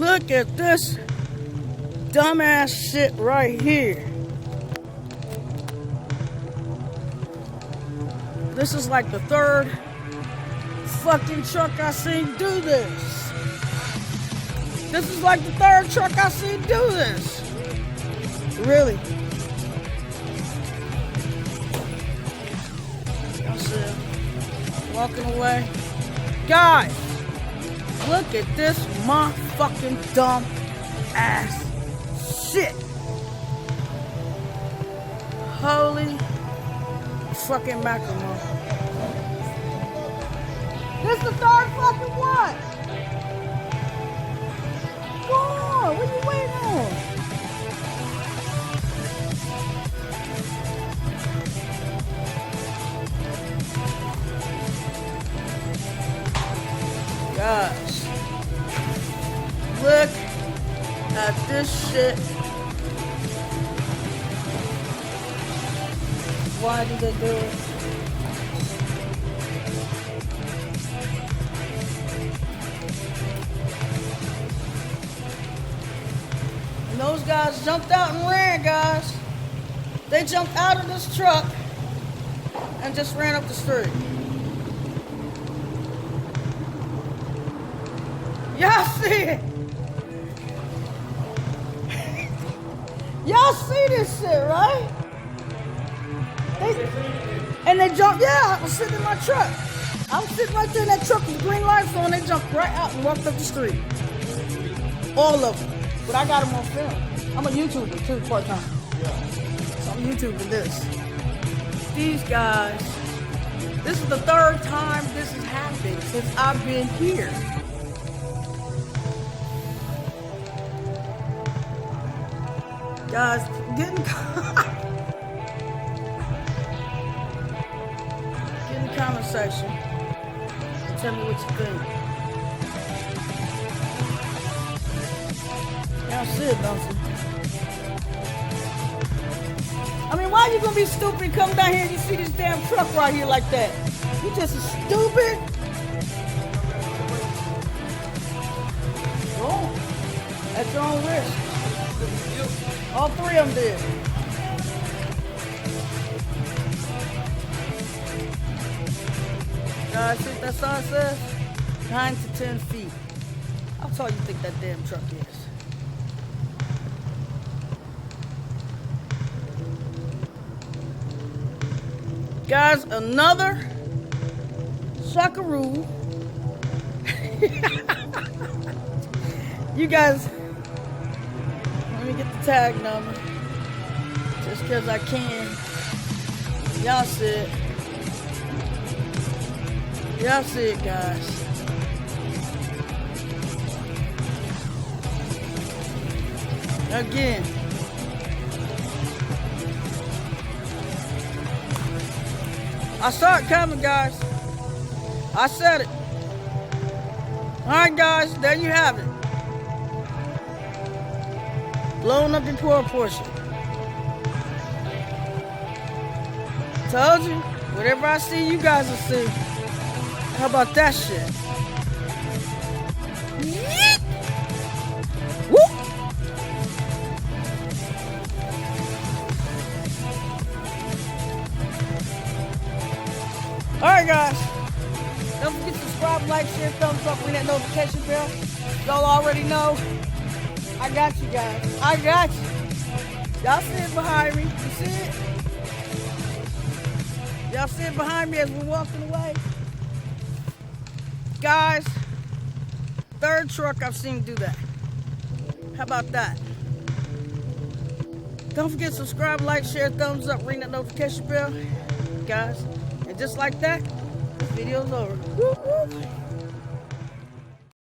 Look at this dumbass shit right here. This is like the third fucking truck I seen do this. This is like the third truck I seen do this. Really. Y'all see, walking away. Guys, look at this motherfucking dumb ass shit. Holy fucking mackerel. This is the third fucking one. Come on, what are you waiting on? Guys, look at this shit. Why did they do it? And those guys jumped out and ran, guys. They jumped out of this truck and just ran up the street. Y'all see it? Y'all see this shit, right? They jumped, yeah, I was sitting in my truck. I was sitting right there in that truck with green lights on. They jumped right out and walked up the street. All of them. But I got them on film. I'm a YouTuber too, part-time. So I'm YouTubing this. These guys, this is the third time this has happened since I've been here. Guys, get in the comment section and tell me what you think. Y'all see it, don't you? I mean, why are you gonna be stupid and come down here and you see this damn truck right here like that? You just stupid? Oh, at your own risk. All three of them did. Guys, see what that sign says? 9 to 10 feet. How tall you think that damn truck is? Guys, another suckaroo. You guys, let me get the tag number. Just because I can. Y'all see it. Y'all see it, guys. Again. I saw it coming, guys. I said it. Alright, guys, there you have it. Blowing up the poor portion. Told you, whatever I see, you guys will see. How about that shit? Woo! Alright, guys. Don't forget to subscribe, like, share, thumbs up, ring that notification bell. Y'all already know. I got you guys. I got you. Y'all see it behind me. You see it? Y'all see it behind me as we're walking away? Guys, third truck I've seen do that. How about that? Don't forget to subscribe, like, share, thumbs up, ring that notification bell. Guys, and just like that, this video's over. Woo, woo.